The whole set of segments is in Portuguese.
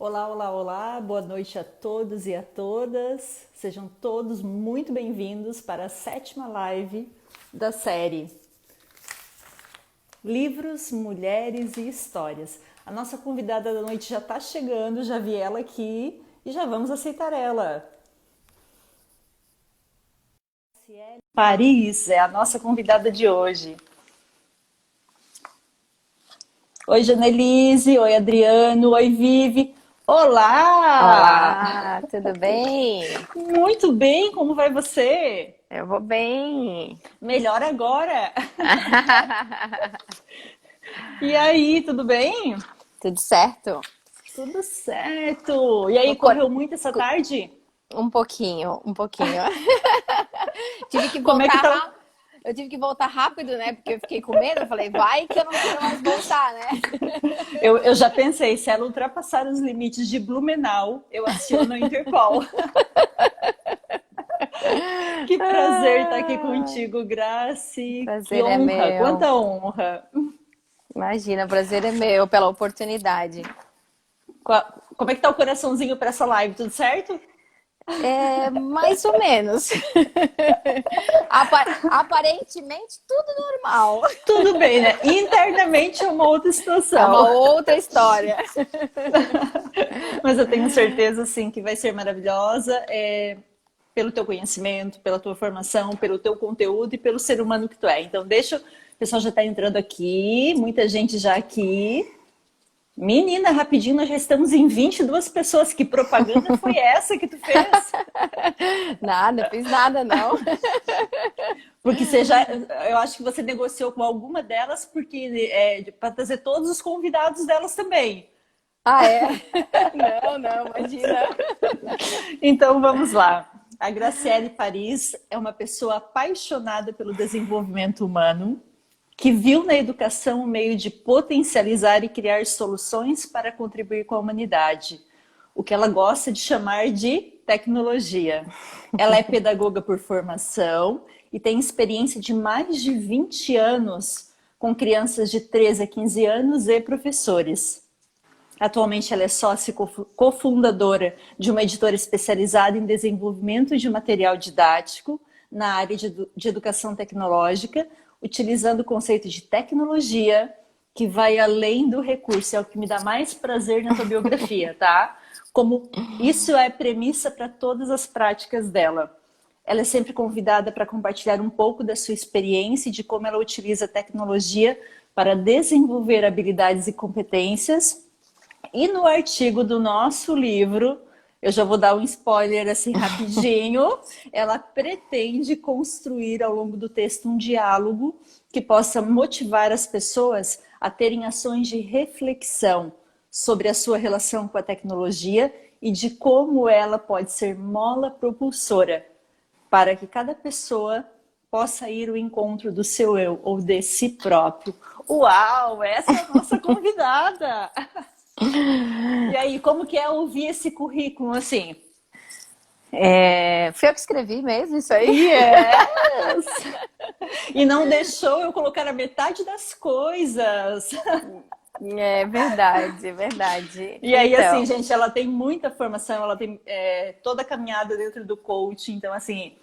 Olá, olá, olá, boa noite a todos e a todas. Sejam todos muito bem-vindos para a sétima live da série Livros, Mulheres e Histórias. A nossa convidada da noite já está chegando, já vi ela aqui e já vamos aceitar ela. Paris é a nossa convidada de hoje. Oi, Janelise, oi, Adriano, oi, Vivi. Olá! Olá, tudo bem? Muito bem, como vai você? Eu vou bem. Melhor agora. E aí, tudo bem? Tudo certo? Tudo certo. E O aí, cor- correu muito essa tarde? Um pouquinho, um pouquinho. Tive que Como é que voltar tá? rápido. Eu tive que voltar rápido, né? Porque eu fiquei com medo. Eu falei, vai que eu não quero mais voltar, né? Eu já pensei, se ela ultrapassar os limites de Blumenau, eu aciono a Interpol. Que prazer estar aqui Ah, contigo, o Graci. Que prazer é honra, meu. quanta honra. Imagina, o prazer é meu pela oportunidade. Como é que tá o coraçãozinho para essa live? Tudo certo? É mais ou menos. Aparentemente, tudo normal. Tudo bem, né? Internamente é uma outra É situação. uma outra história. Mas eu tenho certeza, sim, que vai ser maravilhosa, pelo teu conhecimento, pela tua formação, pelo teu conteúdo e pelo ser humano que tu é. Então, deixa, o pessoal já está entrando aqui, muita gente já aqui. Menina, rapidinho, nós já estamos em 22 pessoas. Que propaganda foi essa que tu fez? Nada, fiz nada não. Porque você já, eu acho que você negociou com alguma delas, porque para trazer todos os convidados delas também. Ah, é? Não, não, imagina. Então vamos lá. A Graciele Paris é uma pessoa apaixonada pelo desenvolvimento humano, que viu na educação um meio de potencializar e criar soluções para contribuir com a humanidade, o que ela gosta de chamar de tecnologia. Ela é pedagoga por formação e tem experiência de mais de 20 anos com crianças de 13 a 15 anos e professores. Atualmente ela é sócia e cofundadora de uma editora especializada em desenvolvimento de material didático na área de educação tecnológica, utilizando o conceito de tecnologia que vai além do recurso. É o que me dá mais prazer na tua biografia, tá? Como isso é premissa para todas as práticas dela. Ela é sempre convidada para compartilhar um pouco da sua experiência e de como ela utiliza a tecnologia para desenvolver habilidades e competências. E no artigo do nosso livro, eu já vou dar um spoiler assim rapidinho, ela pretende construir ao longo do texto um diálogo que possa motivar as pessoas a terem ações de reflexão sobre a sua relação com a tecnologia e de como ela pode ser mola propulsora para que cada pessoa possa ir ao encontro do seu eu ou de si próprio. Uau, essa é a nossa convidada! E aí, como que é ouvir esse currículo assim? Fui eu que escrevi mesmo isso aí? Yes! E não deixou eu colocar a metade das coisas. É verdade, é verdade. E aí, assim, Então, gente, ela tem muita formação, ela tem toda a caminhada dentro do coaching, então, assim,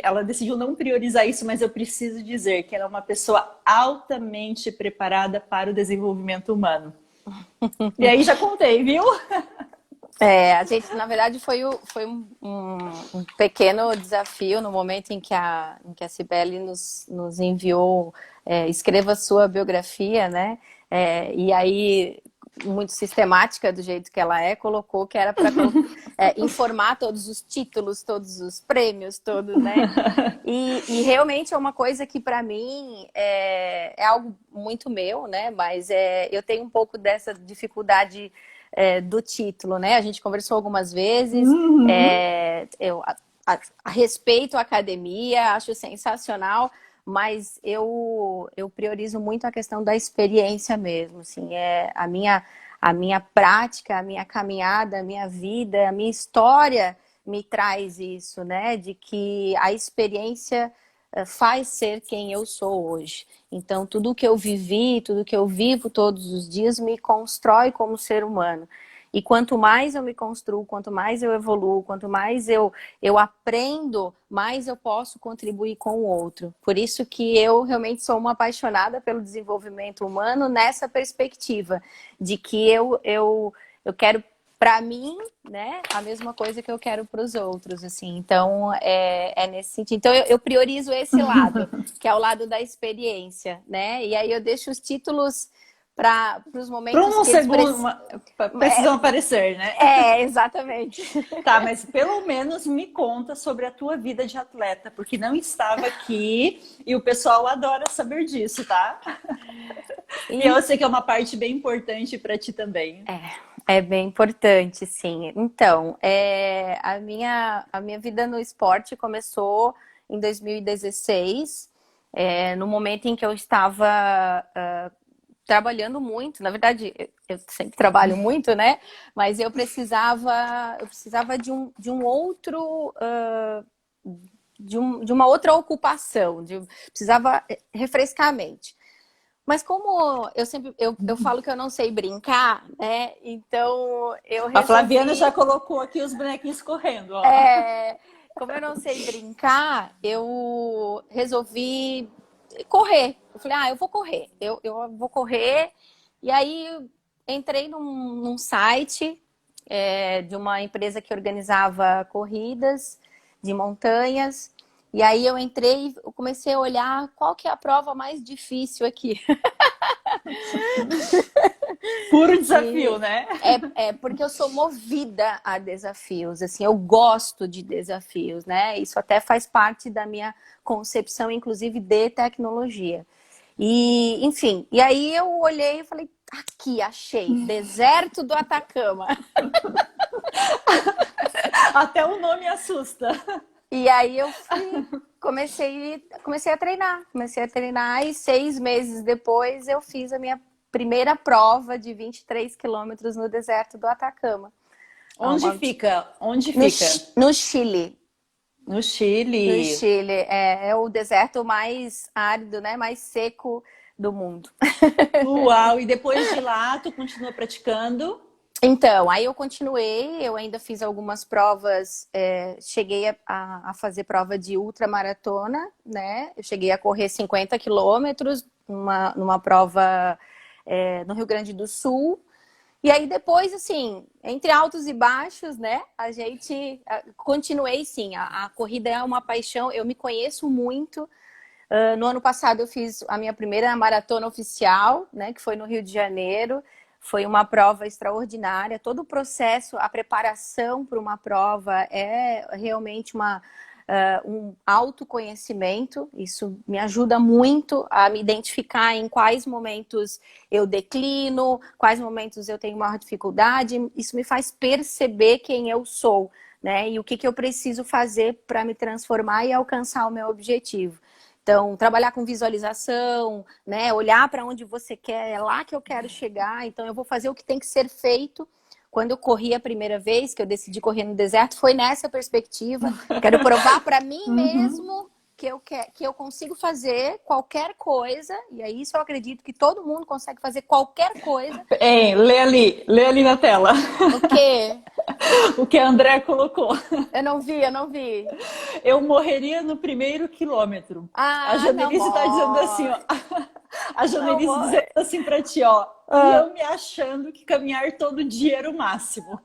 ela decidiu não priorizar isso, mas eu preciso dizer que ela é uma pessoa altamente preparada para o desenvolvimento humano. E aí já contei, viu? a gente, na verdade, foi um pequeno desafio no momento em que a Cibele nos enviou, escreva sua biografia, né? E aí, muito sistemática do jeito que ela é, colocou que era para informar todos os títulos, todos os prêmios, todos, né? E realmente é uma coisa que para mim é algo muito meu, né? Mas eu tenho um pouco dessa dificuldade do título, né? A gente conversou algumas vezes, Uhum. eu respeito a academia, acho sensacional, mas eu priorizo muito a questão da experiência mesmo, assim, a minha prática, a minha caminhada, a minha vida, a minha história me traz isso, né? De que a experiência faz ser quem eu sou hoje. Então, tudo que eu vivi, tudo que eu vivo todos os dias me constrói como ser humano. E quanto mais eu me construo, quanto mais eu evoluo, quanto mais eu aprendo, mais eu posso contribuir com o outro. Por isso que eu realmente sou uma apaixonada pelo desenvolvimento humano nessa perspectiva, de que eu quero para mim, né, a mesma coisa que eu quero para os outros, assim. Então, é nesse sentido. Então, eu priorizo esse lado, que é o lado da experiência, né? E aí eu deixo os títulos para os Para momentos um que eles segundo, precisam aparecer, né? exatamente. Tá, mas pelo menos me conta sobre a tua vida de atleta, porque não estava aqui e o pessoal adora saber disso, tá? E eu sei que é uma parte bem importante para ti também. É bem importante, sim. Então, a minha vida no esporte começou em 2016, no momento em que eu estava trabalhando muito. Na verdade, eu sempre trabalho muito, né? Mas eu precisava de um outro, de uma outra ocupação, precisava refrescar a mente. Mas como eu falo que eu não sei brincar, né? Então eu A Flaviana já resolvi. colocou aqui os bonequinhos correndo, ó. Como eu não sei brincar, eu resolvi correr. Eu falei, eu vou correr. Eu vou correr. E aí entrei num site de uma empresa que organizava corridas de montanhas. E aí eu entrei e comecei a olhar qual que é a prova mais difícil aqui. Puro desafio, né? Porque eu sou movida a desafios, assim, eu gosto de desafios, né? Isso até faz parte da minha concepção, inclusive, de tecnologia. E, enfim, e aí eu olhei e falei, aqui, achei, Deserto do Atacama. Até o nome assusta. E aí eu comecei a treinar e 6 meses depois eu fiz a minha primeira prova de 23 quilômetros no deserto do Atacama. Onde fica? Onde No, fica? no Chile. No Chile. No Chile. É o deserto mais árido, né? Mais seco do mundo. Uau! E depois de lá, tu continua praticando? Então, aí eu continuei, eu ainda fiz algumas provas, cheguei a fazer prova de ultramaratona, né? Eu cheguei a correr 50 quilômetros numa prova no Rio Grande do Sul. E aí depois, assim, entre altos e baixos, né? A gente continuei, sim. A corrida é uma paixão, eu me conheço muito. No ano passado eu fiz a minha primeira maratona oficial, né? Que foi no Rio de Janeiro. Foi uma prova extraordinária. Todo o processo, a preparação para uma prova é realmente um autoconhecimento. Isso me ajuda muito a me identificar em quais momentos eu declino, quais momentos eu tenho maior dificuldade. Isso me faz perceber quem eu sou, né? E o que eu preciso fazer para me transformar e alcançar o meu objetivo. Então, trabalhar com visualização, né? Olhar para onde você quer, é lá que eu quero chegar. Então, eu vou fazer o que tem que ser feito. Quando eu corri a primeira vez, que eu decidi correr no deserto, foi nessa perspectiva. Quero provar para mim mesmo que eu consigo fazer qualquer coisa. E aí, isso eu acredito que todo mundo consegue fazer qualquer coisa. Lê ali na tela. O quê? O que a André colocou. Eu não vi. Eu morreria no primeiro quilômetro. A Janelice está dizendo assim, ó. A Janelice dizendo assim pra ti, ó. E eu me achando que caminhar todo dia era o máximo.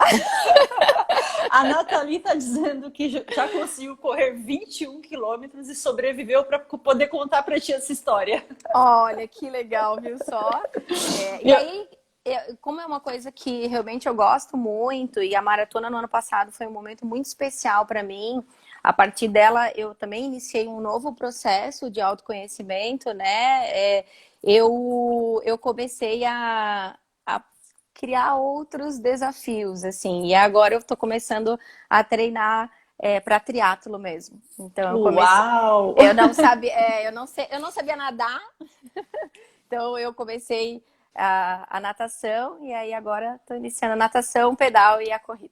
A Nathalie tá dizendo que já conseguiu correr 21 quilômetros e sobreviveu para poder contar pra ti essa história. Olha, que legal, viu só? E aí, como é uma coisa que realmente eu gosto muito, e a maratona no ano passado foi um momento muito especial para mim. A partir dela, eu também iniciei um novo processo de autoconhecimento, né? Eu comecei a criar outros desafios, assim. E agora eu estou começando a treinar para triatlo mesmo. Então eu comecei. Uau! Eu não sabia nadar, então eu comecei a natação e aí agora estou iniciando a natação, o pedal e a corrida.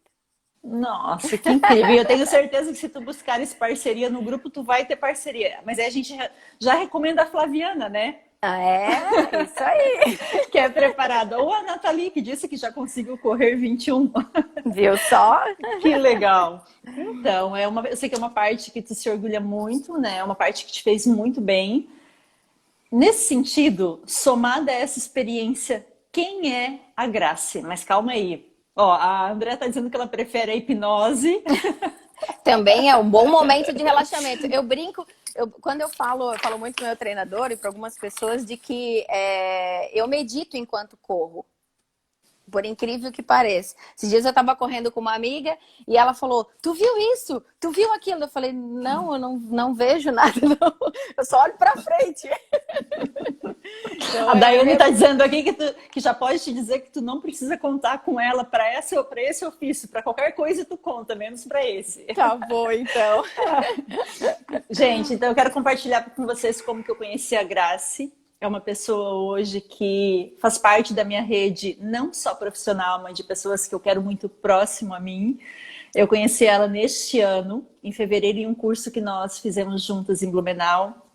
Nossa, que incrível! Eu tenho certeza que se tu buscares parceria no grupo, tu vai ter parceria. Mas aí a gente já recomenda a Flaviana, né? É, isso aí. que é preparada. Ou a Nathalie, que disse que já conseguiu correr 21. Viu só? Que legal. Então, eu sei que é uma parte que tu se orgulha muito, né? É uma parte que te fez muito bem. Nesse sentido, somada a essa experiência, quem é a Grace? Mas calma aí. Ó, a Andrea tá dizendo que ela prefere a hipnose. Também é um bom momento de relaxamento. Eu brinco, quando eu falo muito com o meu treinador e para algumas pessoas de que eu medito enquanto corro. Por incrível que pareça. Esses dias eu estava correndo com uma amiga e ela falou, tu viu isso? Tu viu aquilo? Eu falei, não, eu não vejo nada, não. Eu só olho pra frente. Então, A Daiane tá dizendo aqui que já pode te dizer que tu não precisa contar com ela para esse ofício. Para qualquer coisa tu conta, menos para esse. Tá bom, então. Gente, então eu quero compartilhar com vocês como que eu conheci a Grace. É uma pessoa hoje que faz parte da minha rede, não só profissional, mas de pessoas que eu quero muito próximo a mim. Eu conheci ela neste ano, em fevereiro, em um curso que nós fizemos juntas em Blumenau.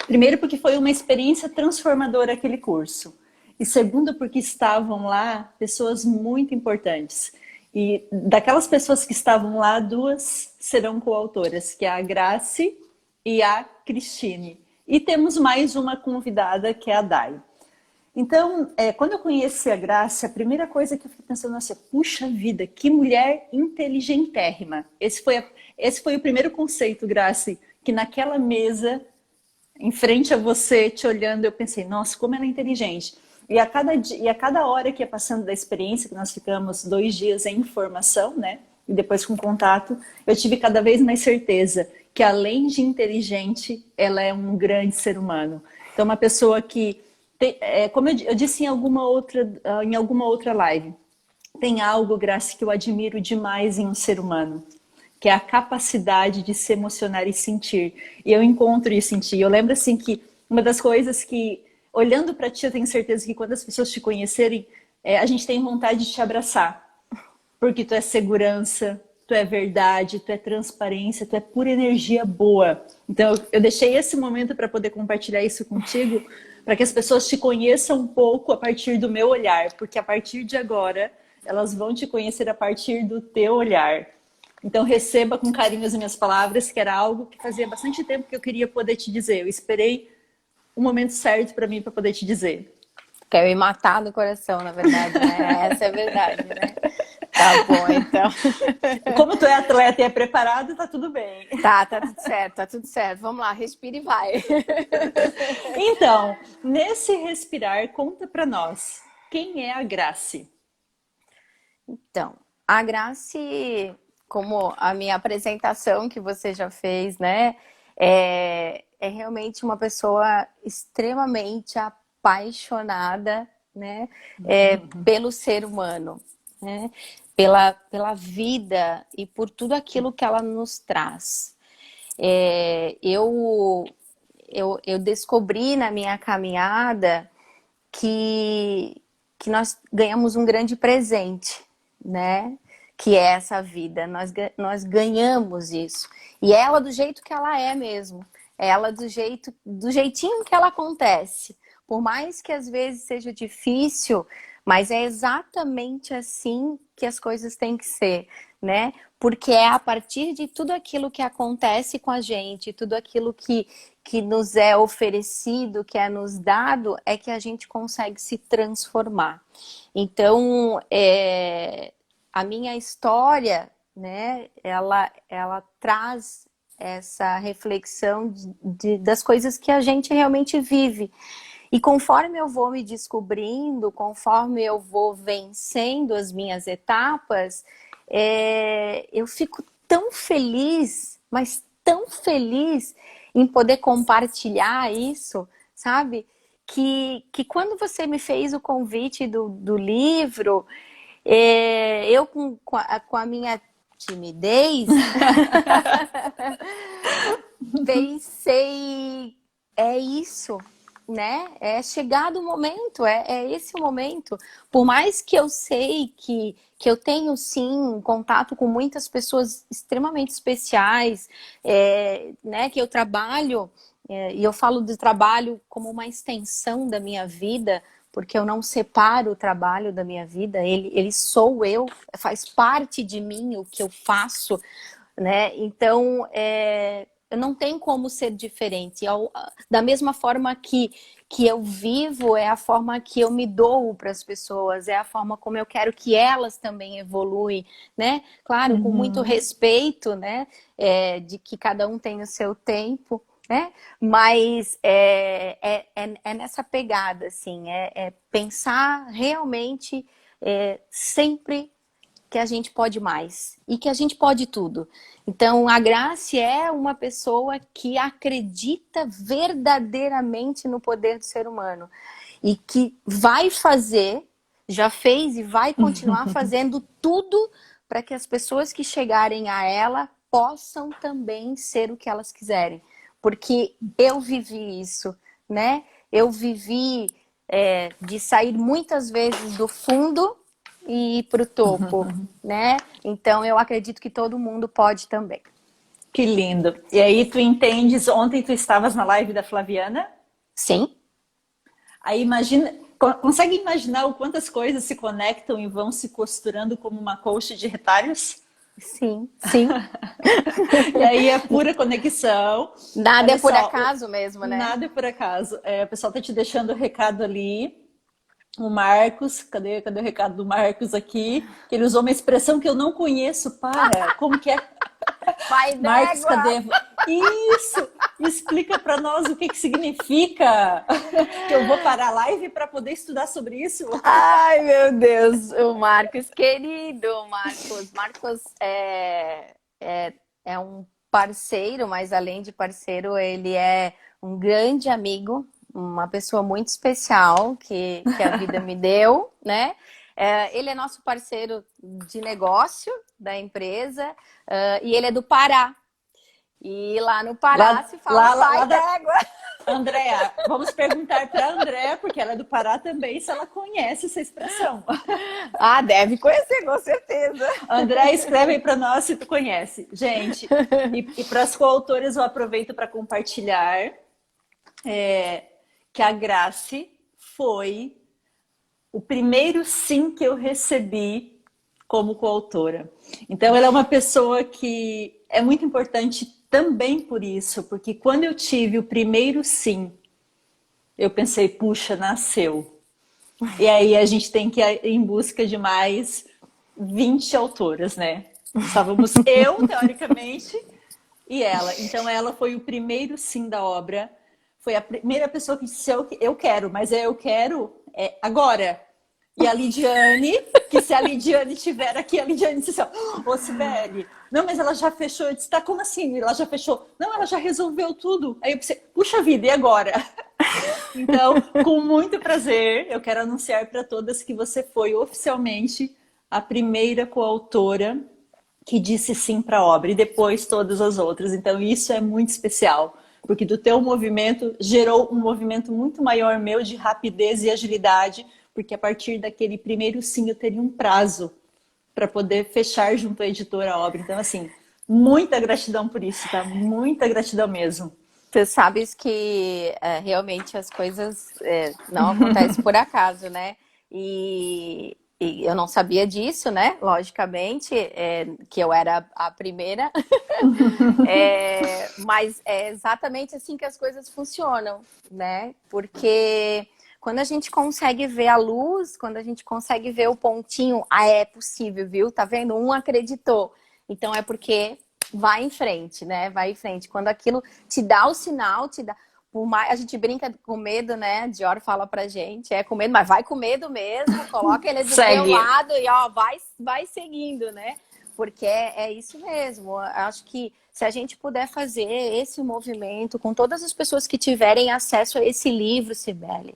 Primeiro porque foi uma experiência transformadora aquele curso. E segundo porque estavam lá pessoas muito importantes. E daquelas pessoas que estavam lá, 2 serão coautoras, que é a Grace e a Cristine. E temos mais uma convidada, que é a Dai. Então, quando eu conheci a Grace, a primeira coisa que eu fiquei pensando assim, puxa vida, que mulher inteligentérrima. Esse foi o primeiro conceito, Grace, que naquela mesa, em frente a você, te olhando, eu pensei, nossa, como ela é inteligente. E a cada hora que ia passando da experiência, que nós ficamos 2 dias em formação, né? E depois com contato, eu tive cada vez mais certeza que além de inteligente, ela é um grande ser humano. Então, uma pessoa que, como eu disse em alguma outra live, tem algo, Graça, que eu admiro demais em um ser humano, que é a capacidade de se emocionar e sentir. E eu encontro isso em ti. Eu lembro assim que uma das coisas que, olhando para ti, eu tenho certeza que quando as pessoas te conhecerem, a gente tem vontade de te abraçar. Porque tu é segurança, tu é verdade, tu é transparência, tu é pura energia boa. Então eu deixei esse momento para poder compartilhar isso contigo, para que as pessoas te conheçam um pouco a partir do meu olhar, porque a partir de agora elas vão te conhecer a partir do teu olhar. Então receba com carinho as minhas palavras, que era algo que fazia bastante tempo que eu queria poder te dizer. Eu esperei o momento certo para mim para poder te dizer. Quer me matar do coração, na verdade, né? Essa é a verdade, né? Tá bom, então. Como tu é atleta e é preparado, tá tudo bem. Tá tudo certo, tá tudo certo. Vamos lá, respira e vai. Então, nesse respirar, conta pra nós, quem é a Grace? Então, a Grace, como a minha apresentação que você já fez, né? É realmente uma pessoa extremamente apaixonada, né? Pelo ser humano, né? Pela vida e por tudo aquilo que ela nos traz. Eu descobri na minha caminhada que nós ganhamos um grande presente, né? Que é essa vida. Nós ganhamos isso. E ela do jeito que ela é mesmo. Ela do jeitinho que ela acontece. Por mais que às vezes seja difícil, mas é exatamente assim que as coisas têm que ser, né? Porque é a partir de tudo aquilo que acontece com a gente, tudo aquilo que nos é oferecido, que é nos dado, é que a gente consegue se transformar. Então, a minha história, né, ela traz essa reflexão das coisas que a gente realmente vive. E conforme eu vou me descobrindo, conforme eu vou vencendo as minhas etapas, eu fico tão feliz, mas tão feliz em poder compartilhar isso, sabe? Que quando você me fez o convite do livro, eu com a minha timidez, pensei, é isso, né? É chegado o momento, é esse o momento. Por mais que eu sei que eu tenho sim contato com muitas pessoas extremamente especiais, né? Que eu trabalho E eu falo do trabalho como uma extensão da minha vida, porque eu não separo o trabalho da minha vida, ele sou eu, faz parte de mim o que eu faço, né? Então, não tem como ser diferente. Da mesma forma que eu vivo, é a forma que eu me dou para as pessoas, é a forma como eu quero que elas também evoluem, né? Claro, com muito respeito, né? De que cada um tem o seu tempo, né? Mas é nessa pegada, assim, pensar realmente sempre que a gente pode mais e que a gente pode tudo. Então, a Grace é uma pessoa que acredita verdadeiramente no poder do ser humano e que vai fazer, já fez e vai continuar fazendo tudo para que as pessoas que chegarem a ela possam também ser o que elas quiserem. Porque eu vivi isso, né? Eu vivi de sair muitas vezes do fundo e ir para o topo, né? Então eu acredito que todo mundo pode também. Que lindo. E aí tu entendes, ontem tu estavas na live da Flaviana? Sim. Aí imagina, consegue imaginar o quantas coisas se conectam e vão se costurando como uma colcha de retalhos? Sim, sim. E aí é pura conexão. Nada Olha é por só, acaso mesmo, né? nada é por acaso. O pessoal tá te deixando o recado ali. O Marcos, cadê o recado do Marcos aqui? Que ele usou uma expressão que eu não conheço. Como que é? Pai Marcos, d'égua! cadê? Isso! Explica para nós o que que significa. Que eu vou parar a live para poder estudar sobre isso. Ai, meu Deus, o Marcos, querido Marcos. Marcos é um parceiro, mas além de parceiro, ele é um grande amigo, uma pessoa muito especial que a vida me deu, né? Ele é nosso parceiro de negócio da empresa, e ele é do Pará. E lá no Pará se fala pai d'égua. Andréa, vamos perguntar para a Andréa, porque ela é do Pará também, se ela conhece essa expressão. Ah, deve conhecer, com certeza. Andréa, escreve aí para nós se tu conhece. Gente, e para as coautoras eu aproveito para compartilhar que a Grace foi o primeiro sim que eu recebi como coautora. Então, ela é uma pessoa que é muito importante também por isso, porque quando eu tive o primeiro sim, eu pensei, puxa, nasceu. E aí a gente tem que ir em busca de mais 20 autoras, né? Estávamos eu, teoricamente, e ela. Então, ela foi o primeiro sim da obra. Foi a primeira pessoa que disse, eu quero, mas eu quero agora. E a Lidiane, que se a Lidiane estiver aqui, a Lidiane disse assim, ô Sibeli, não, mas ela já fechou. Eu disse, tá, como assim? Ela já fechou? Não, ela já resolveu tudo. Aí eu pensei, puxa vida, e agora? Então, com muito prazer, eu quero anunciar para todas que você foi oficialmente a primeira coautora que disse sim para a obra, e depois todas as outras. Então, isso é muito especial, porque do teu movimento gerou um movimento muito maior meu de rapidez e agilidade, porque a partir daquele primeiro sim eu teria um prazo para poder fechar junto à editora a obra. Então, assim, muita gratidão por isso, tá? Muita gratidão mesmo. Tu sabes que realmente as coisas não acontecem por acaso, né? E eu não sabia disso, né? Logicamente, que eu era a primeira. Mas é exatamente assim que as coisas funcionam, né? Porque quando a gente consegue ver a luz, quando a gente consegue ver o pontinho, é possível, viu? Tá vendo? Um acreditou. Então é porque vai em frente, né? Vai em frente. Quando aquilo te dá o sinal, te dá. Por mais, a gente brinca com medo, né? Dior fala pra gente, com medo, mas vai com medo mesmo, coloca ele do teu lado e ó, vai seguindo, né? Porque é isso mesmo. Eu acho que se a gente puder fazer esse movimento com todas as pessoas que tiverem acesso a esse livro, Sibeli,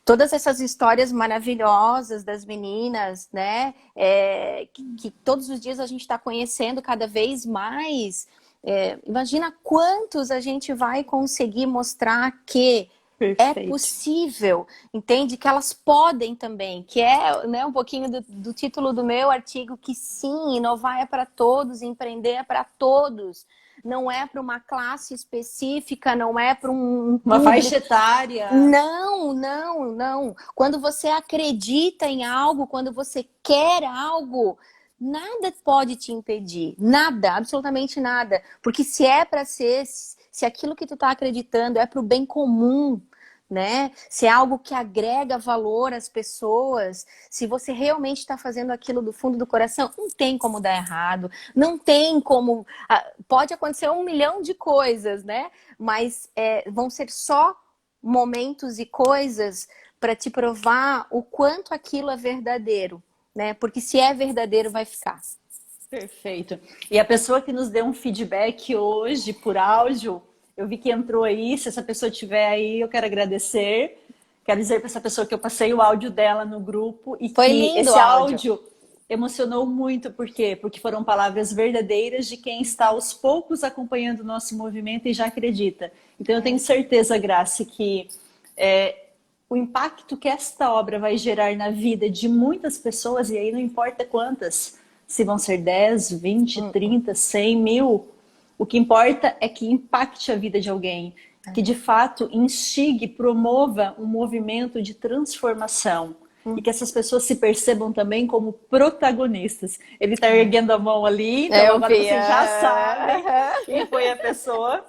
todas essas histórias maravilhosas das meninas, né? Que todos os dias a gente está conhecendo cada vez mais. Imagina quantos a gente vai conseguir mostrar que Perfeito. é possível, entende? Que elas podem também, que é, né, um pouquinho do título do meu artigo, que sim, inovar é para todos, empreender é para todos. não é para uma classe específica, não é para um Uma público. faixa etária. Não, não, não. Quando você acredita em algo, quando você quer algo, nada pode te impedir. Nada, absolutamente nada. Porque se é para ser, se aquilo que tu está acreditando é para o bem comum, né? Se é algo que agrega valor às pessoas, se você realmente está fazendo aquilo do fundo do coração, não tem como dar errado, não tem como. Pode acontecer 1 milhão de coisas, né? Mas vão ser só momentos e coisas para te provar o quanto aquilo é verdadeiro, né? Porque se é verdadeiro, vai ficar. Perfeito. E a pessoa que nos deu um feedback hoje por áudio, eu vi que entrou aí. Se essa pessoa estiver aí, eu quero agradecer. Quero dizer para essa pessoa que eu passei o áudio dela no grupo e Foi que lindo o esse áudio. áudio emocionou muito. Por quê? Porque foram palavras verdadeiras de quem está aos poucos acompanhando o nosso movimento e já acredita. Então eu tenho certeza, Grace, que o impacto que esta obra vai gerar na vida de muitas pessoas, e aí não importa quantas, se vão ser 10, 20, 30, 100, 1000, o que importa é que impacte a vida de alguém, que de fato instigue, promova um movimento de transformação e que essas pessoas se percebam também como protagonistas. Ele está erguendo a mão ali, então Eu agora vi. vocês já sabem quem foi a pessoa.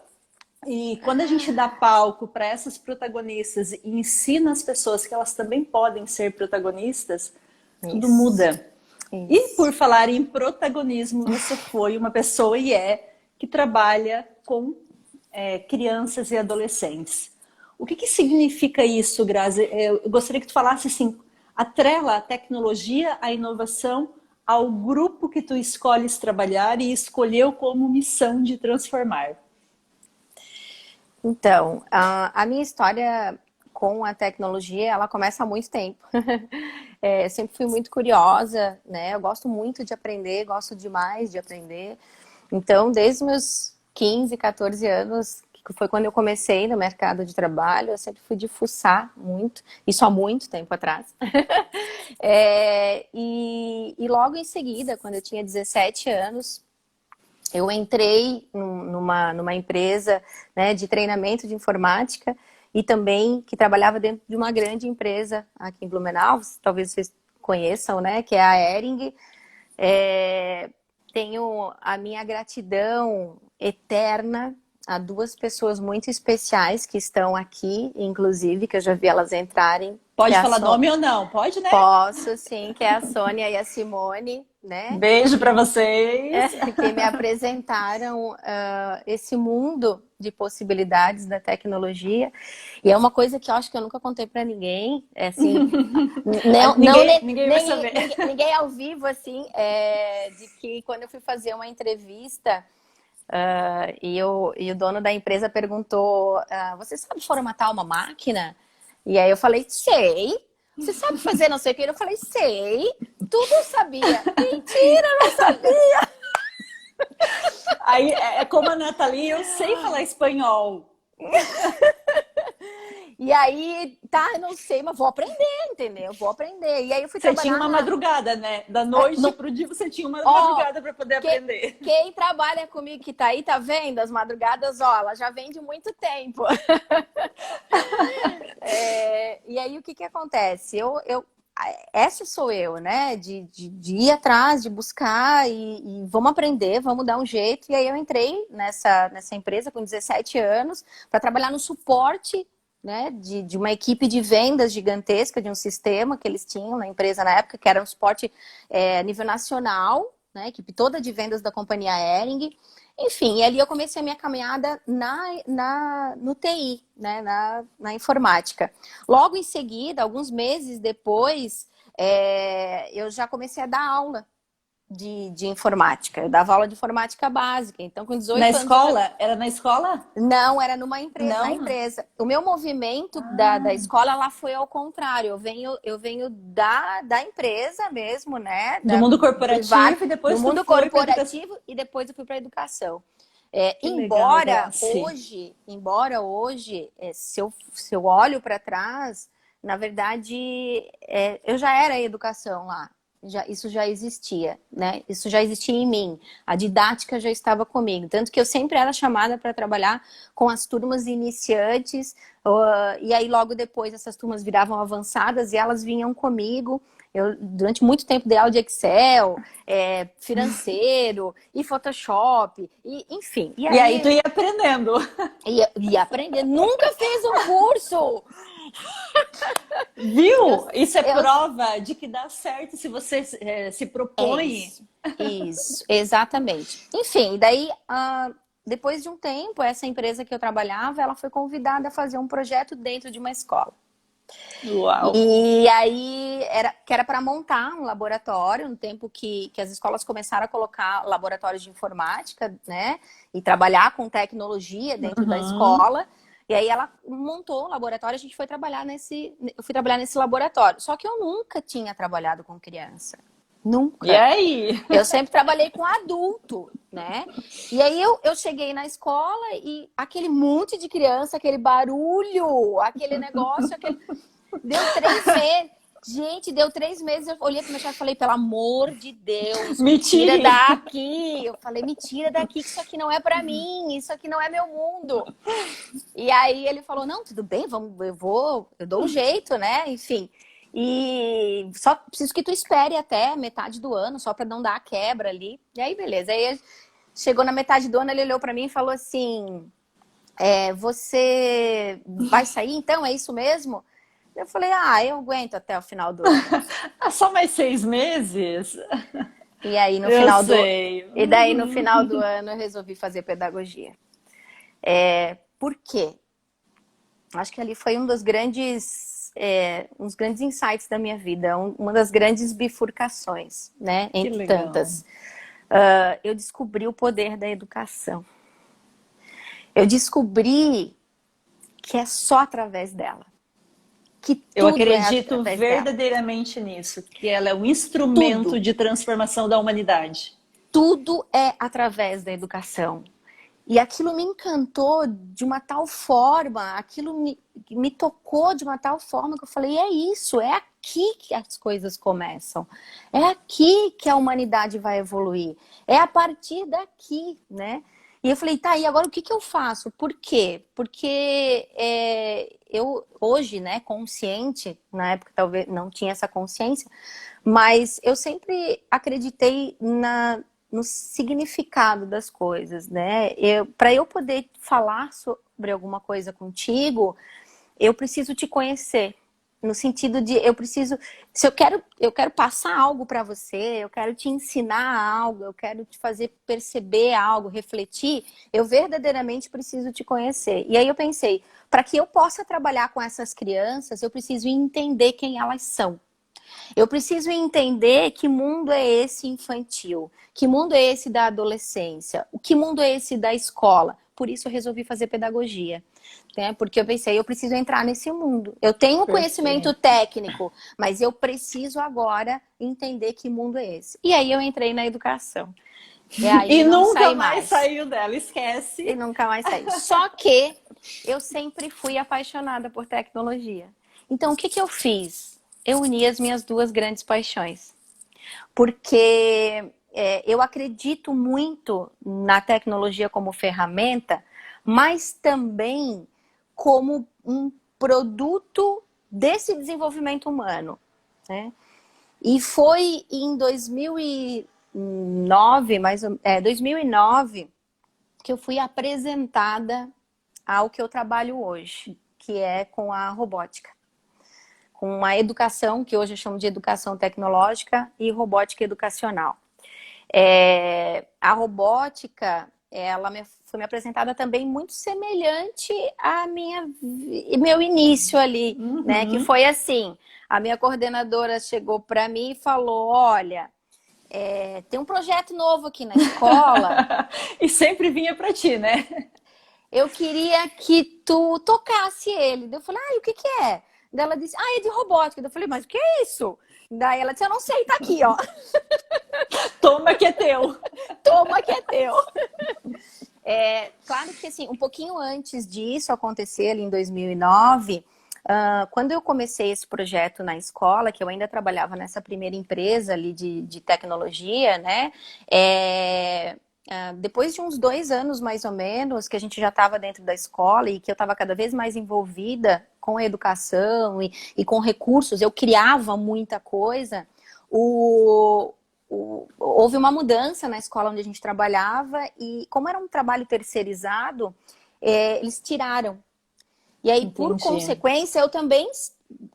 E quando a gente dá palco para essas protagonistas e ensina as pessoas que elas também podem ser protagonistas, tudo muda. E por falar em protagonismo, você foi uma pessoa que trabalha com crianças e adolescentes. O que significa isso, Grazi? Eu gostaria que tu falasse assim, atrela a tecnologia, a inovação ao grupo que tu escolhes trabalhar e escolheu como missão de transformar. Então, a minha história com a tecnologia, ela começa há muito tempo. Eu sempre fui muito curiosa, né? Eu gosto muito de aprender, gosto demais de aprender. Então, desde os meus 15, 14 anos, que foi quando eu comecei no mercado de trabalho, eu sempre fui de fuçar muito, isso há muito tempo atrás. E logo em seguida, quando eu tinha 17 anos, eu entrei numa empresa, né, de treinamento de informática e também que trabalhava dentro de uma grande empresa aqui em Blumenau, talvez vocês conheçam, né, que é a Hering. Tenho a minha gratidão eterna a 2 pessoas muito especiais que estão aqui, inclusive, que eu já vi elas entrarem. Pode falar nome ou não? Pode, né? Posso, sim, que é a Sônia e a Simone, né? Beijo para vocês. Que me apresentaram esse mundo de possibilidades da tecnologia. E é uma coisa que eu acho que eu nunca contei para ninguém. Assim, ninguém vai saber. Ninguém ao vivo, assim, de que quando eu fui fazer uma entrevista, e o dono da empresa perguntou: você sabe formatar uma máquina? E aí eu falei: sei. Você sabe fazer não sei o que? Eu falei: sei. Tudo eu sabia. Mentira, eu não sabia. Aí é como a Nathalie, eu sei falar espanhol. E aí, tá, eu não sei, mas vou aprender, entendeu? Vou aprender. E aí eu fui Você trabalhar tinha uma madrugada, né? Da noite pro dia você tinha uma madrugada para poder aprender. Quem trabalha comigo que tá aí, tá vendo? As madrugadas, ó, ela já vem de muito tempo. E aí o que acontece? Essa sou eu, né? De ir atrás, de buscar e vamos aprender, vamos dar um jeito. E aí eu entrei nessa empresa com 17 anos para trabalhar no suporte, né, de uma equipe de vendas gigantesca, de um sistema que eles tinham na empresa na época, que era um suporte a nível nacional, né, equipe toda de vendas da companhia Hering. Enfim, e ali eu comecei a minha caminhada no TI, né, na informática. Logo em seguida, alguns meses depois, eu já comecei a dar aula de informática. Eu dava aula de informática básica. Então, com 18 anos... Na escola? Era na escola? Não, era numa empresa. Não? Na empresa. O meu movimento da escola lá foi ao contrário. Eu venho da empresa mesmo, né? Do mundo corporativo e depois do mundo corporativo e depois eu fui para a educação. Embora hoje, se eu olho para trás, na verdade, eu já era educação lá. isso já existia, né? Isso já existia em mim. A didática já estava comigo. Tanto que eu sempre era chamada para trabalhar com as turmas iniciantes, e aí logo depois essas turmas viravam avançadas e elas vinham comigo. Eu, durante muito tempo, dei aula de Excel, financeiro, e Photoshop, e, enfim. E aí tu ia aprendendo. Ia aprender. Nunca fez um curso! Viu? Isso é prova de que dá certo se você se propõe. Isso, exatamente. Enfim, daí, depois de um tempo, essa empresa que eu trabalhava, ela foi convidada a fazer um projeto dentro de uma escola. Uau! E aí, era para montar um laboratório, no tempo que as escolas começaram a colocar laboratórios de informática, né? E trabalhar com tecnologia dentro da escola. E aí ela montou um laboratório, a gente foi trabalhar eu fui trabalhar nesse laboratório. Só que eu nunca tinha trabalhado com criança. Nunca. E aí? Eu sempre trabalhei com adulto, né? E aí eu cheguei na escola e aquele monte de criança, aquele barulho, aquele negócio, Deu 3 meses. Gente, deu 3 meses, eu olhei pro meu chefe e falei, pelo amor de Deus, me tira daqui. Eu falei, me tira daqui, que isso aqui não é pra mim, isso aqui não é meu mundo. E aí ele falou, não, tudo bem, eu dou um jeito, né? Enfim. E só preciso que tu espere até metade do ano, só pra não dar a quebra ali. E aí, beleza. Aí chegou na metade do ano, ele olhou pra mim e falou assim, você vai sair então? É isso mesmo? Eu falei, eu aguento até o final do ano. Só mais 6 meses? E aí no final do ano eu resolvi fazer pedagogia. Por quê? Acho que ali foi uns grandes insights da minha vida, uma das grandes bifurcações, né? Entre tantas. Eu descobri o poder da educação. Eu descobri que é só através dela. Eu acredito verdadeiramente nisso, que ela é um instrumento de transformação da humanidade. Tudo é através da educação. E aquilo me encantou de uma tal forma, aquilo me tocou de uma tal forma que eu falei, é isso, é aqui que as coisas começam. É aqui que a humanidade vai evoluir. É a partir daqui, né? E eu falei, tá, e agora o que eu faço? Por quê? Porque eu hoje, né, consciente, na época talvez não tinha essa consciência, mas eu sempre acreditei no significado das coisas, né? Para eu poder falar sobre alguma coisa contigo, eu preciso te conhecer. No sentido de, se eu quero passar algo para você, eu quero te ensinar algo, eu quero te fazer perceber algo, refletir, eu verdadeiramente preciso te conhecer. E aí eu pensei, para que eu possa trabalhar com essas crianças, eu preciso entender quem elas são. Eu preciso entender que mundo é esse infantil, que mundo é esse da adolescência, que mundo é esse da escola. Por isso eu resolvi fazer pedagogia, né? Porque eu pensei, eu preciso entrar nesse mundo. Eu tenho conhecimento técnico, mas eu preciso agora entender que mundo é esse. E aí eu entrei na educação. E nunca mais saiu dela, esquece. E nunca mais saiu. Só que eu sempre fui apaixonada por tecnologia. Então o que eu fiz? Eu uni as minhas duas grandes paixões. Porque eu acredito muito na tecnologia como ferramenta, mas também como um produto desse desenvolvimento humano, né? E foi em 2009, 2009, que eu fui apresentada ao que eu trabalho hoje, que é com a robótica. Com a educação, que hoje eu chamo de educação tecnológica, e robótica educacional. A robótica, ela foi me apresentada também muito semelhante meu início ali, né? Que foi assim, a minha coordenadora chegou para mim e falou, olha, tem um projeto novo aqui na escola. E sempre vinha para ti, né? Eu queria que tu tocasse ele. Eu falei, o que é? Daí ela disse, é de robótica. Eu falei, mas o que é isso? Daí ela disse, eu não sei, tá aqui, ó. Toma que é teu. Toma que é teu. Claro que assim, um pouquinho antes disso acontecer, ali em 2009, Quando eu comecei esse projeto na escola, que eu ainda trabalhava nessa primeira empresa ali de tecnologia, né? Depois de uns 2 anos, mais ou menos, que a gente já estava dentro da escola e que eu estava cada vez mais envolvida com a educação e com recursos, eu criava muita coisa, houve uma mudança na escola onde a gente trabalhava e como era um trabalho terceirizado, eles tiraram. E aí, por Entendi. consequência, eu também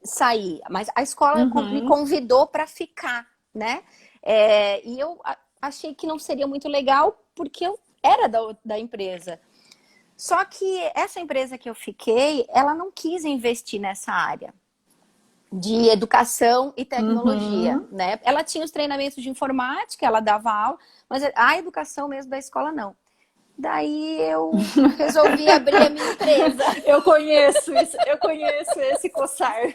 saí. Mas a escola me convidou para ficar, né? E eu achei que não seria muito legal porque eu era da empresa. Só que essa empresa que eu fiquei, ela não quis investir nessa área de educação e tecnologia, né? Ela tinha os treinamentos de informática, ela dava aula, mas a educação mesmo da escola não. Daí eu resolvi abrir a minha empresa. Eu conheço isso, eu conheço esse coçar.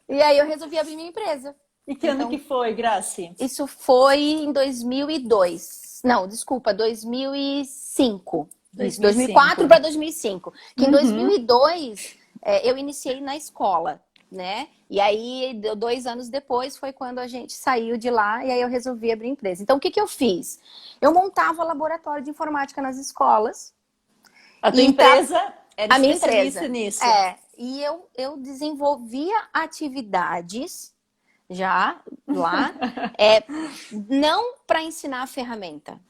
E aí eu resolvi abrir minha empresa. E que ano que foi, Graci? Isso foi em 2002. Não, desculpa, 2005. 2004 para 2005. Que em 2002 eu iniciei na escola, né? E aí, 2 anos depois, foi quando a gente saiu de lá e aí eu resolvi abrir empresa. Então, o que eu fiz? Eu montava laboratório de informática nas escolas. A tua empresa era especialista nisso. E eu desenvolvia atividades já lá, não para ensinar a ferramenta,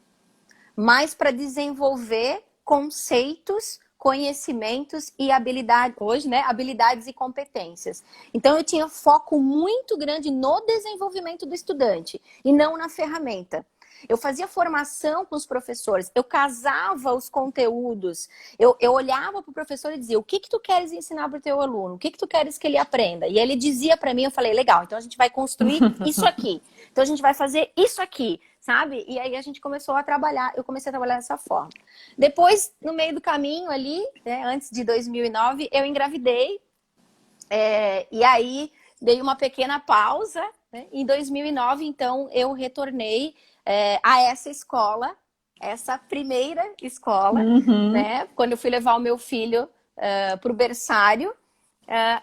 mas para desenvolver conceitos, conhecimentos e habilidades, hoje, né, habilidades e competências. Então, eu tinha foco muito grande no desenvolvimento do estudante e não na ferramenta. Eu fazia formação com os professores, eu casava os conteúdos, eu olhava para o professor e dizia, o que tu queres ensinar para o teu aluno? O que tu queres que ele aprenda? E ele dizia para mim, eu falei, legal, então a gente vai construir isso aqui. Então a gente vai fazer isso aqui, sabe? E aí a gente começou a trabalhar, eu comecei a trabalhar dessa forma. Depois, no meio do caminho ali, né, antes de 2009, eu engravidei. E aí dei uma pequena pausa, né? Em 2009, então, eu retornei a essa escola, essa primeira escola, né? Quando eu fui levar o meu filho para o berçário,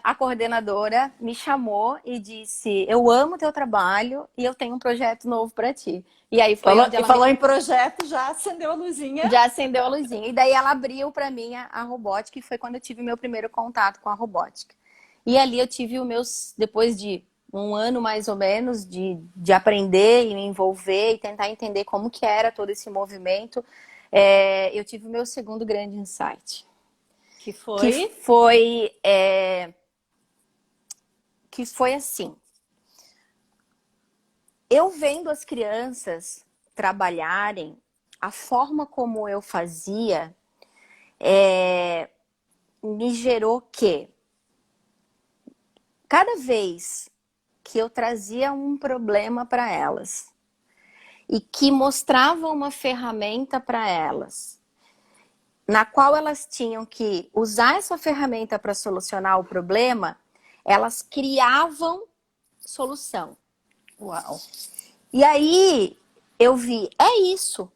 a coordenadora me chamou e disse, eu amo teu trabalho e eu tenho um projeto novo para ti. E aí foi onde ela falou em projeto, já acendeu a luzinha? Já acendeu a luzinha. E daí ela abriu para mim a robótica e foi quando eu tive o meu primeiro contato com a robótica. E ali eu tive depois de 1 ano mais ou menos, de aprender e me envolver e tentar entender como que era todo esse movimento, eu tive o meu segundo grande insight. Que foi assim. Eu vendo as crianças trabalharem, a forma como eu fazia, me gerou que cada vez que eu trazia um problema para elas e que mostrava uma ferramenta para elas, na qual elas tinham que usar essa ferramenta para solucionar o problema, elas criavam solução. Uau! E aí eu vi, isso,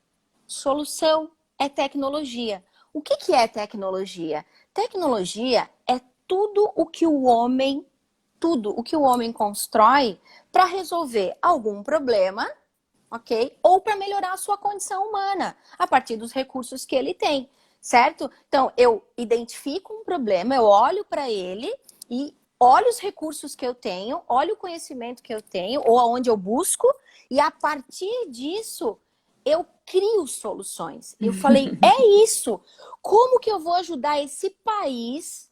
solução é tecnologia. O que é tecnologia? Tecnologia é tudo o que o homem constrói para resolver algum problema, ok? Ou para melhorar a sua condição humana, a partir dos recursos que ele tem, certo? Então, eu identifico um problema, eu olho para ele e olho os recursos que eu tenho, olho o conhecimento que eu tenho, ou aonde eu busco, e a partir disso, eu crio soluções. Eu falei, isso! Como que eu vou ajudar esse país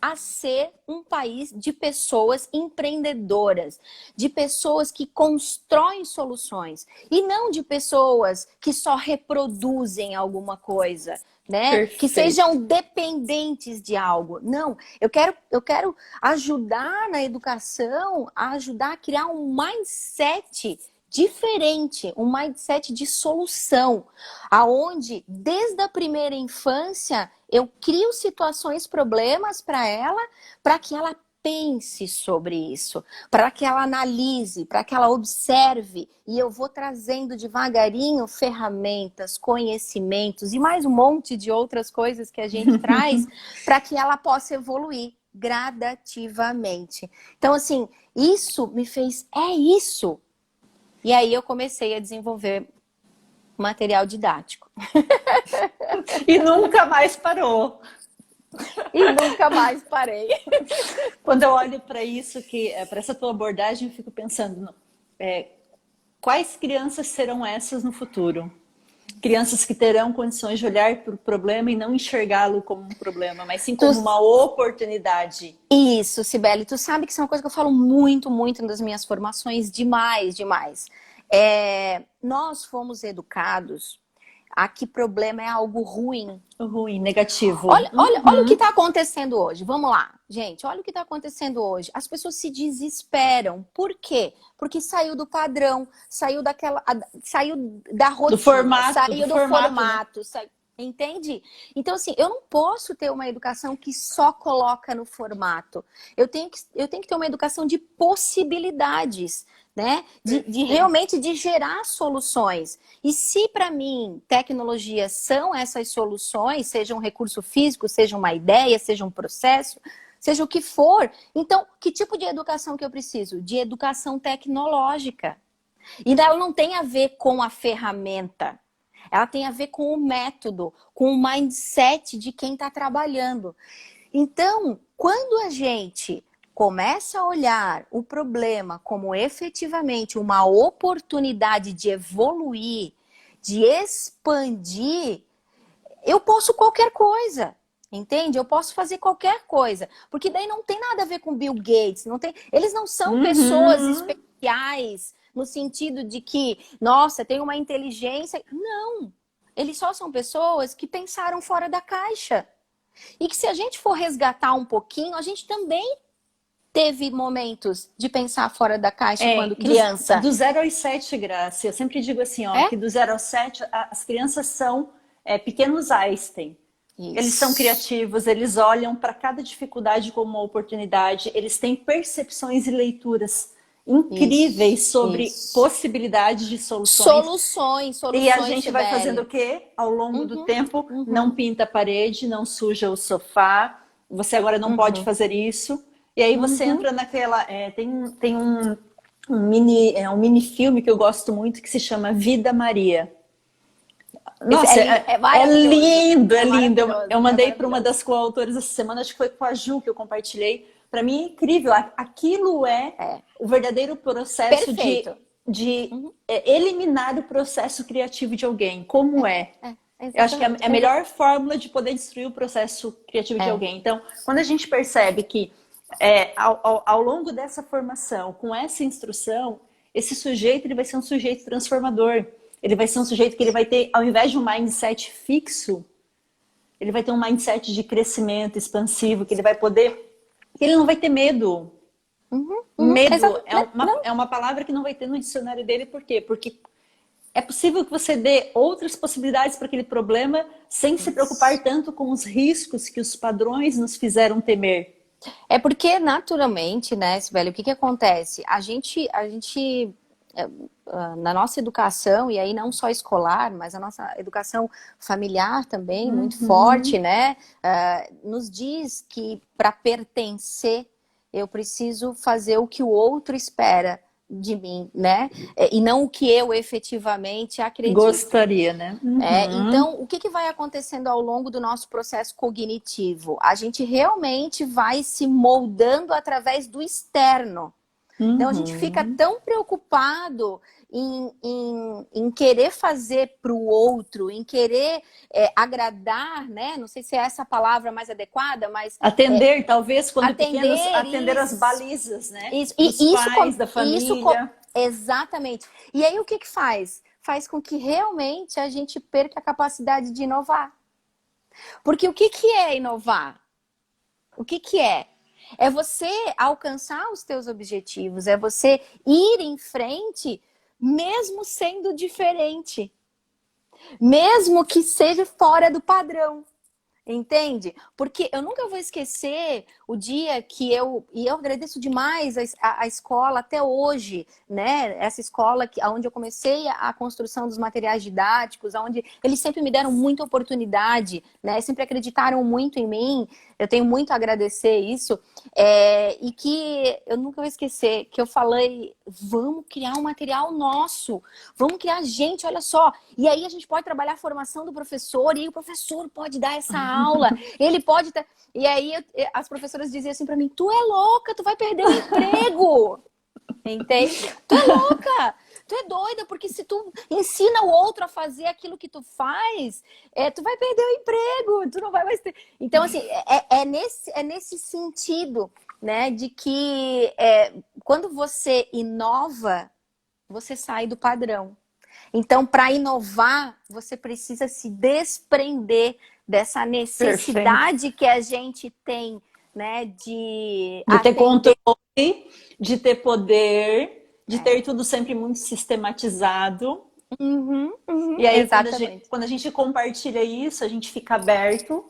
a ser um país de pessoas empreendedoras, de pessoas que constroem soluções e não de pessoas que só reproduzem alguma coisa, né? Perfeito. Que sejam dependentes de algo. Não, eu quero ajudar na educação, a ajudar a criar um mindset diferente, um mindset de solução, aonde desde a primeira infância eu crio situações, problemas para que ela pense sobre isso, para que ela analise, para que ela observe, e eu vou trazendo devagarinho ferramentas, conhecimentos e mais um monte de outras coisas que a gente traz para que ela possa evoluir. gradativamente. Então, assim, isso me fez, é isso. E aí eu comecei a desenvolver material didático. E nunca mais parou. E nunca mais parei. Quando eu olho para isso, para essa tua abordagem, eu fico pensando, quais crianças serão essas no futuro? Crianças que terão condições de olhar para o problema e não enxergá-lo como um problema, mas sim como uma oportunidade. Isso, Cibele, tu sabe que isso é uma coisa que eu falo muito, muito nas minhas formações, demais, demais. Nós fomos educados a que problema é algo ruim. Ruim, negativo. Olha o que está acontecendo hoje. Vamos lá, gente, olha o que está acontecendo hoje. As pessoas se desesperam. Por quê? Porque saiu do padrão, saiu da rotina, saiu do formato, né? Entende? Então, assim, eu não posso ter uma educação que só coloca no formato. Eu tenho que ter uma educação de possibilidades, né? De realmente de gerar soluções. E se para mim tecnologias são essas soluções, seja um recurso físico, seja uma ideia, seja um processo, seja o que for, então que tipo de educação que eu preciso? De educação tecnológica. E ela não tem a ver com a ferramenta. Ela tem a ver com o método, com o mindset de quem está trabalhando. Então, quando a gente começa a olhar o problema como efetivamente uma oportunidade de evoluir, de expandir, eu posso qualquer coisa. Entende? Eu posso fazer qualquer coisa. Porque daí não tem nada a ver com Bill Gates. Eles não são pessoas especiais no sentido de que, nossa, tem uma inteligência. Não. Eles só são pessoas que pensaram fora da caixa. E que se a gente for resgatar um pouquinho, a gente também teve momentos de pensar fora da caixa quando criança. Do 0 aos 7, Graça. Eu sempre digo assim, que do 0 aos 7, as crianças são pequenos Einstein. Isso. Eles são criativos, eles olham para cada dificuldade como uma oportunidade, eles têm percepções e leituras incríveis sobre possibilidades de soluções. E a gente vai fazendo o quê? Ao longo do tempo, não pinta a parede, não suja o sofá, você agora não pode fazer isso. E aí você entra naquela... tem um mini filme que eu gosto muito que se chama Vida Maria. Nossa, é lindo, é lindo. Eu mandei para uma das coautoras essa semana, acho que foi com a Ju que eu compartilhei. Para mim é incrível. Aquilo é o verdadeiro processo de eliminar o processo criativo de alguém. Como é? Eu acho que é a melhor fórmula de poder destruir o processo criativo de alguém. Então, quando a gente percebe que ao longo dessa formação, com essa instrução, esse sujeito ele vai ser um sujeito transformador. Ele vai ser um sujeito que ele vai ter, ao invés de um mindset fixo, ele vai ter um mindset de crescimento expansivo, que ele vai poder... Ele não vai ter medo. Medo é uma palavra que não vai ter no dicionário dele. Por quê? Porque é possível que você dê outras possibilidades para aquele problema sem se preocupar tanto com os riscos que os padrões nos fizeram temer. É porque, naturalmente, né, Sibeli, o que acontece? A gente na nossa educação, e aí não só escolar, mas a nossa educação familiar também, muito forte, né? Nos diz que para pertencer, eu preciso fazer o que o outro espera de mim, né? E não o que eu efetivamente acredito. Gostaria, né? Então, o que vai acontecendo ao longo do nosso processo cognitivo? A gente realmente vai se moldando através do externo. Então, a gente fica tão preocupado em querer fazer para o outro, em querer agradar, né? Não sei se é essa a palavra mais adequada, mas... Atender, talvez, quando pequenos, atender as balizas, né? Dos pais, da família. Exatamente. E aí, o que faz? Faz com que realmente a gente perca a capacidade de inovar. Porque o que é inovar? O que é? É você alcançar os teus objetivos, é você ir em frente, mesmo sendo diferente. Mesmo que seja fora do padrão. Entende? Porque eu nunca vou esquecer o dia que e eu agradeço demais a escola até hoje, né? Essa escola onde eu comecei a construção dos materiais didáticos, onde eles sempre me deram muita oportunidade, né? Sempre acreditaram muito em mim, eu tenho muito a agradecer isso. E que eu nunca vou esquecer que eu falei, vamos criar um material nosso, vamos criar gente, olha só. E aí a gente pode trabalhar a formação do professor, e aí o professor pode dar essa aula, ele pode... E aí as professoras diziam assim pra mim, tu é louca, tu vai perder o emprego. Entende? Tu é louca, tu é doida, porque se tu ensina o outro a fazer aquilo que tu faz, tu vai perder o emprego, tu não vai mais ter... Então, assim, é nesse sentido, né, de que quando você inova, você sai do padrão. Então, para inovar, você precisa se desprender dessa necessidade que a gente tem, né, de ter atender. controle, de ter poder, de ter tudo sempre muito sistematizado. E aí, Exatamente. quando a gente compartilha isso, a gente fica aberto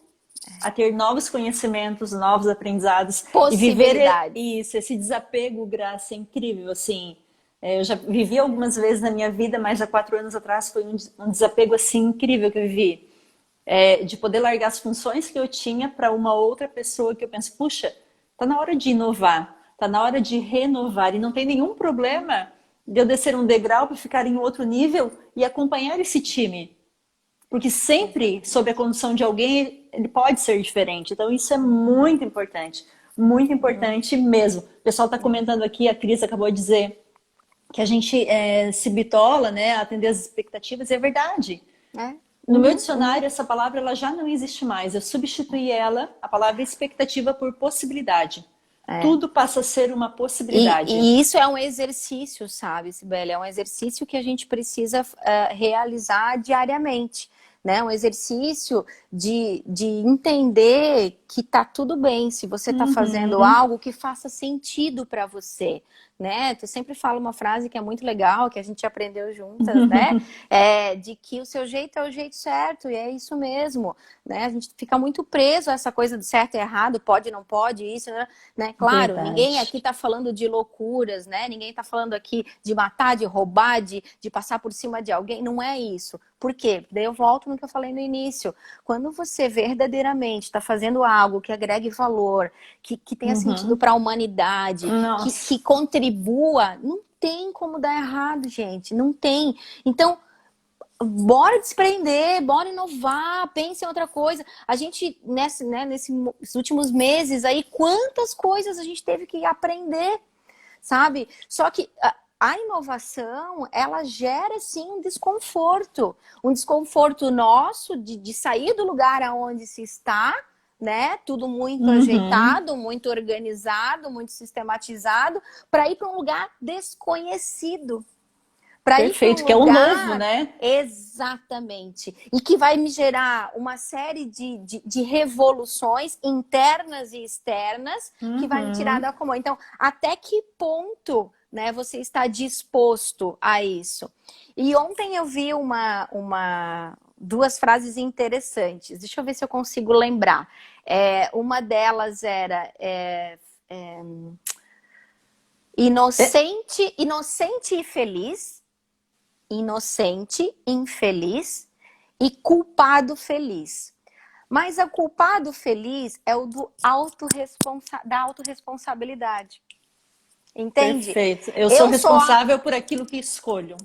a ter novos conhecimentos, novos aprendizados e viver isso, esse desapego, Graça, é incrível, assim. Eu já vivi algumas vezes na minha vida, mas há 4 anos atrás foi um desapego, assim, incrível que eu vivi. De poder largar as funções que eu tinha para uma outra pessoa que eu penso, puxa, tá na hora de inovar, tá na hora de renovar e não tem nenhum problema de eu descer um degrau para ficar em outro nível e acompanhar esse time. Porque sempre, sob a condução de alguém, ele pode ser diferente. Então, isso é muito importante mesmo. O pessoal está comentando aqui, a Cris acabou de dizer que a gente se bitola, né, a atender as expectativas, e é verdade. No meu dicionário, essa palavra ela já não existe mais. Eu substituí a palavra expectativa, por possibilidade. Tudo passa a ser uma possibilidade. E isso é um exercício, sabe, Sibeli? É um exercício que a gente precisa realizar diariamente, né? Um exercício de entender que tá tudo bem se você tá fazendo algo que faça sentido para você, né? Tu sempre fala uma frase que é muito legal, que a gente aprendeu juntas, né? De que o seu jeito é o jeito certo, e é isso mesmo, né? A gente fica muito preso a essa coisa do certo e errado, pode, não pode, isso, né? Claro, Verdade. Ninguém aqui tá falando de loucuras, né? Ninguém tá falando aqui de matar, de roubar, de passar por cima de alguém, não é isso. Por quê? Daí eu volto no que eu falei no início. Quando você verdadeiramente está fazendo algo que agregue valor, que tenha sentido para a humanidade, que contribua, não tem como dar errado, gente. Não tem. Então, bora desprender, bora inovar, pense em outra coisa. A gente, nesses últimos meses aí, quantas coisas a gente teve que aprender, sabe? Só que a inovação, ela gera, sim, um desconforto nosso de sair do lugar aonde se está, né? Tudo muito ajeitado, muito organizado, muito sistematizado, para ir para um lugar desconhecido. Perfeito, que é o novo, né? Exatamente. E que vai me gerar uma série de revoluções internas e externas que vai me tirar da comum. Então, até que ponto, né, você está disposto a isso? E ontem eu vi duas frases interessantes. Deixa eu ver se eu consigo lembrar. Uma delas era inocente e feliz, inocente, infeliz e culpado feliz. Mas o culpado feliz é o da autorresponsabilidade. Entende? Perfeito. Eu sou responsável por aquilo que escolho.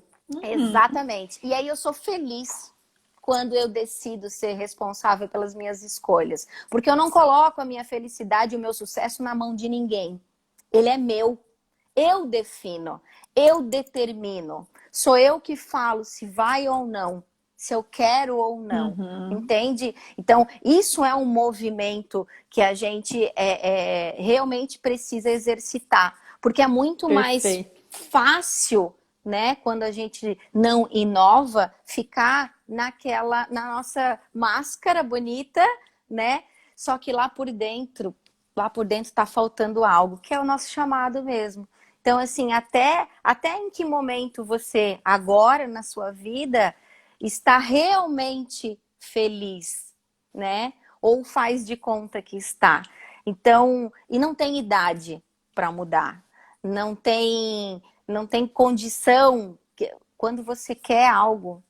Exatamente. E aí eu sou feliz quando eu decido ser responsável pelas minhas escolhas. Porque eu não coloco a minha felicidade e o meu sucesso na mão de ninguém. Ele é meu. Eu defino. Eu determino. Sou eu que falo se vai ou não. Se eu quero ou não. Entende? Então, isso é um movimento que a gente realmente precisa exercitar. Porque é muito mais fácil, né, quando a gente não inova, ficar na nossa máscara bonita, né? Só que lá por dentro está faltando algo, que é o nosso chamado mesmo. Então, assim, até em que momento você, agora na sua vida, está realmente feliz, né? ou faz de conta que está. Então, e não tem idade para mudar. Não tem condição. Quando você quer algo,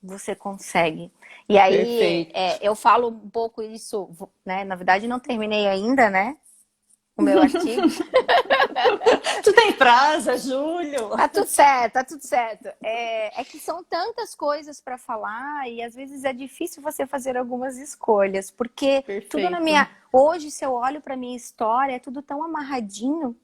você consegue. E aí, Perfeito. eu falo um pouco isso, né? Na verdade, não terminei ainda, né? O meu artigo. Tu tem prazo, é julho? Tá tudo certo, tá tudo certo. É que são tantas coisas para falar e às vezes é difícil você fazer algumas escolhas, porque tudo na Perfeito. minha. Hoje, se eu olho para minha história, é tudo tão amarradinho,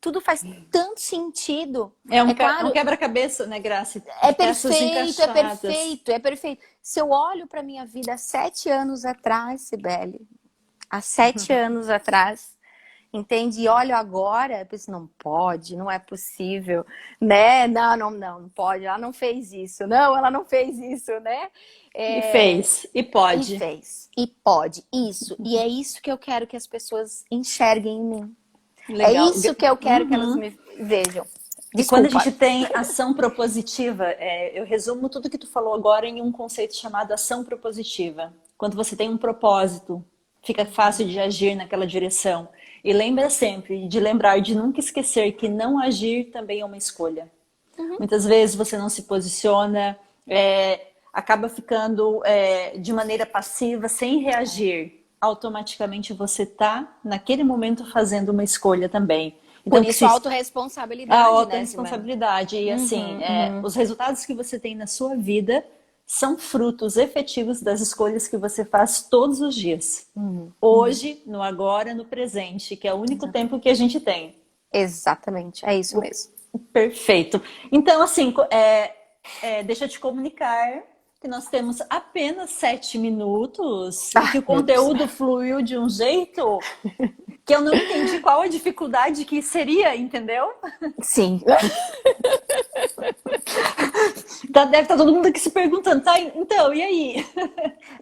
tudo faz tanto sentido. É É é um claro, quebra-cabeça, né, Graça? é De peças perfeito, é encaixadas. perfeito, é perfeito. Se eu olho para minha vida há 7 anos atrás, Sibeli, há 7 anos atrás, entende? E olho agora, eu penso, não pode, não é possível, né? Não pode, ela não fez isso, não, ela não fez isso, né? E É, fez, e e pode. fez, e pode, isso. E é isso que eu quero que as pessoas enxerguem em mim. É Legal. isso que eu quero que elas Uhum. me vejam. E quando a Desculpa. gente tem ação propositiva, eu resumo tudo que tu falou agora em um conceito chamado ação propositiva. Quando você tem um propósito, fica fácil de agir naquela direção. E lembra sempre de lembrar de nunca esquecer que não agir também é uma escolha. Uhum. Muitas vezes você não se posiciona, acaba ficando de maneira passiva, sem reagir. Automaticamente você está, naquele momento, fazendo uma escolha também. Por Então, que isso, a se a autorresponsabilidade, né, Simone? autorresponsabilidade. E assim, Uhum, uhum. os resultados que você tem na sua vida são frutos efetivos das escolhas que você faz todos os dias. Uhum, uhum. Hoje, no agora, no presente, que é o único tempo que a gente tem. Exatamente, é isso O- mesmo. Perfeito. Então, assim, deixa eu te comunicar que nós temos apenas 7 minutos e Ai, que o meu Deus. conteúdo fluiu de um jeito que eu não entendi qual a dificuldade que seria, entendeu? Sim. Deve estar todo mundo aqui se perguntando, tá? Então, e aí?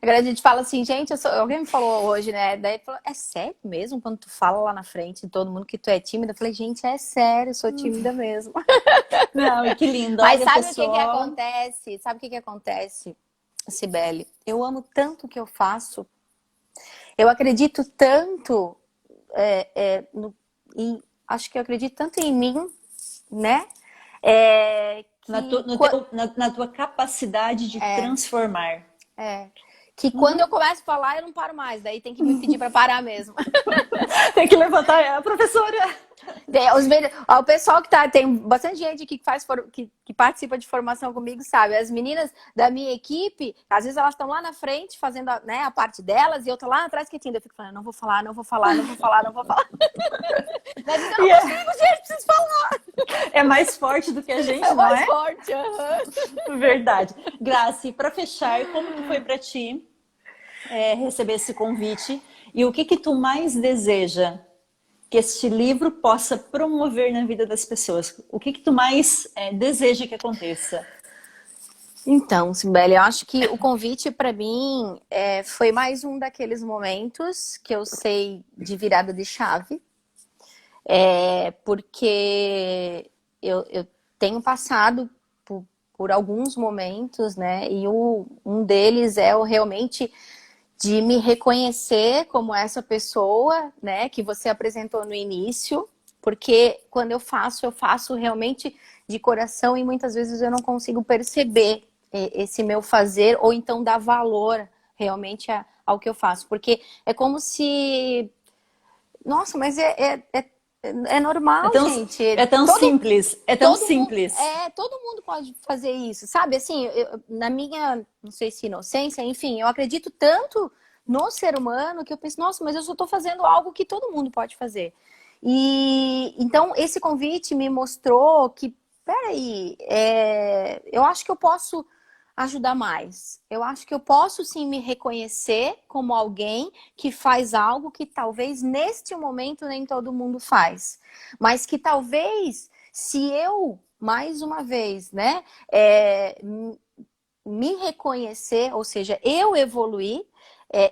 Agora a gente fala assim, gente, alguém me falou hoje, né? Daí falou, é sério mesmo quando tu fala lá na frente de todo mundo que tu é tímida? Eu falei, gente, é sério, eu sou tímida mesmo. Não, e que lindo. Mas Olha, sabe o que que pessoal. acontece? Sabe o que que acontece, Cibele? Eu amo tanto o que eu faço. Eu acredito tanto é, é, no, acho que eu acredito tanto em mim, né? É, Na, tu- que, no teu, na tua capacidade de transformar. é, que quando Uhum. eu começo a falar, eu não paro mais. Daí tem que me pedir para parar mesmo. Tem que levantar a professora. O pessoal que tem bastante gente que que participa de formação comigo, sabe? As meninas da minha equipe, às vezes elas estão lá na frente fazendo né, a parte delas e eu tô lá atrás quietinha. Eu fico falando, não vou falar, não vou falar, não vou falar, não vou falar. Mas eu não E consigo, gente, preciso falar. é mais forte do que a É gente, não mais é? forte. Uhum. Verdade. Grace, para fechar, como que foi para ti receber esse convite? E o que que tu mais deseja que este livro possa promover na vida das pessoas? O que que tu mais deseja que aconteça? Então, Simbele, eu acho que o convite para mim foi mais um daqueles momentos que eu sei de virada de chave, porque eu tenho passado por alguns momentos, né? E um deles é o realmente de me reconhecer como essa pessoa, né? Que você apresentou no início, porque quando eu faço realmente de coração e muitas vezes eu não consigo perceber esse meu fazer ou então dar valor realmente ao que eu faço, porque é como se, nossa, mas é É normal, tão, gente. é tão simples, é tão simples. Todo mundo pode fazer isso, sabe? Assim, na minha, não sei se inocência, enfim, eu acredito tanto no ser humano que eu penso, nossa, mas eu só estou fazendo algo que todo mundo pode fazer. E então esse convite me mostrou que, peraí, eu acho que eu posso ajudar mais. Eu acho que eu posso sim me reconhecer como alguém que faz algo que talvez neste momento nem todo mundo faz. Mas que talvez, se eu, mais uma vez, né, me reconhecer, ou seja, eu evoluir,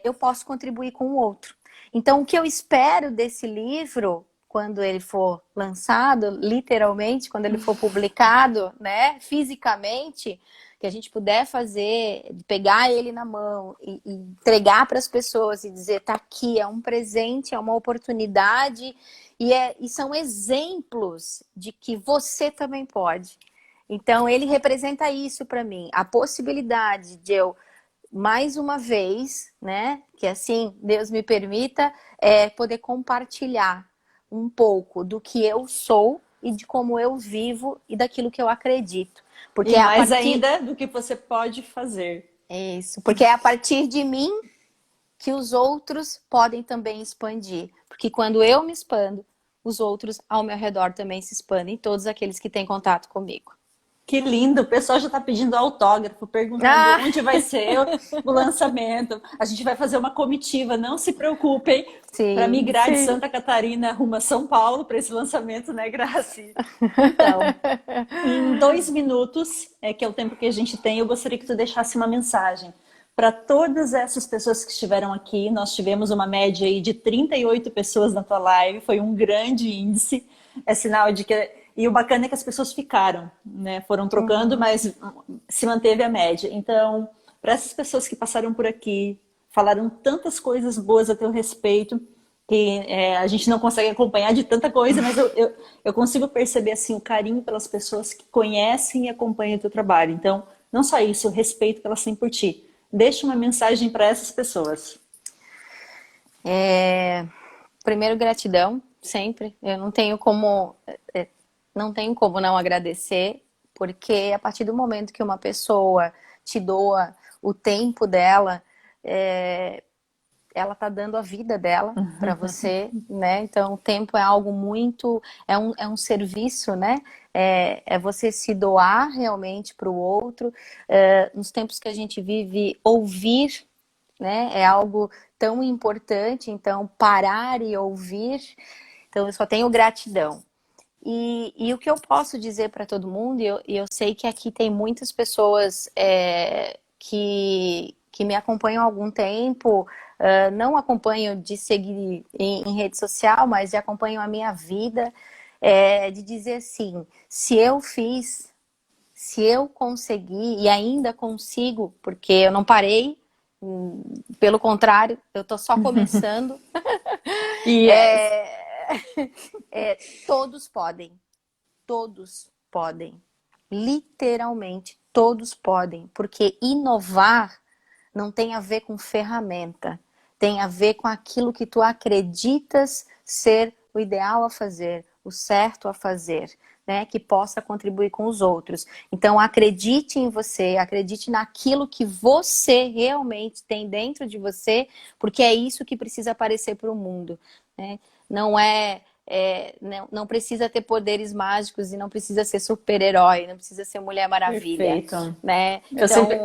eu posso contribuir com o outro. Então, o que eu espero desse livro, quando ele for lançado, literalmente, quando ele for publicado, né, fisicamente, que a gente puder fazer, pegar ele na mão e entregar para as pessoas e dizer, tá aqui, é um presente, é uma oportunidade e são exemplos de que você também pode. Então, ele representa isso para mim, a possibilidade de eu, mais uma vez, né, que assim Deus me permita, poder compartilhar um pouco do que eu sou e de como eu vivo e daquilo que eu acredito. Porque E mais ainda do que você pode fazer. Isso, porque é a partir de mim que os outros podem também expandir. Porque quando eu me expando, os outros ao meu redor também se expandem, todos aqueles que têm contato comigo. Que lindo, o pessoal já está pedindo autógrafo, perguntando onde vai ser o lançamento. A gente vai fazer uma comitiva, não se preocupem, para migrar de Santa Catarina rumo a São Paulo para esse lançamento, né, Graci? Então, em 2 minutos, que é o tempo que a gente tem, eu gostaria que tu deixasse uma mensagem para todas essas pessoas que estiveram aqui. Nós tivemos uma média aí de 38 pessoas na tua live, foi um grande índice, é sinal de que... E o bacana é que as pessoas ficaram, né? Foram trocando, mas se manteve a média. Então, para essas pessoas que passaram por aqui, falaram tantas coisas boas a teu respeito, que a gente não consegue acompanhar de tanta coisa, mas eu consigo perceber assim, o carinho pelas pessoas que conhecem e acompanham o teu trabalho. Então, não só isso, o respeito que elas têm por ti. Deixa uma mensagem para essas pessoas. Primeiro, gratidão, sempre. Eu não tenho como... Não tenho como não agradecer, porque a partir do momento que uma pessoa te doa o tempo dela, ela tá dando a vida dela para você, né? Então, o tempo é algo muito... É um serviço, né? É você se doar realmente para o outro. Nos tempos que a gente vive, ouvir, né? É algo tão importante. Então, parar e ouvir. Então, eu só tenho gratidão. E o que eu posso dizer para todo mundo, e eu sei que aqui tem muitas pessoas que me acompanham há algum tempo, não acompanham de seguir em rede social, mas acompanham a minha vida, de dizer assim, se eu fiz, se eu consegui e ainda consigo, porque eu não parei, pelo contrário, eu tô só começando. Todos podem. Todos podem. Literalmente, todos podem. Porque inovar não tem a ver com ferramenta. Tem a ver com aquilo que tu acreditas ser o ideal a fazer, o certo a fazer, né? Que possa contribuir com os outros. Então, acredite em você, acredite naquilo que você realmente tem dentro de você, porque é isso que precisa aparecer para o mundo, né? Não precisa ter poderes mágicos e não precisa ser super-herói, não precisa ser Mulher Maravilha. Perfeito. Né?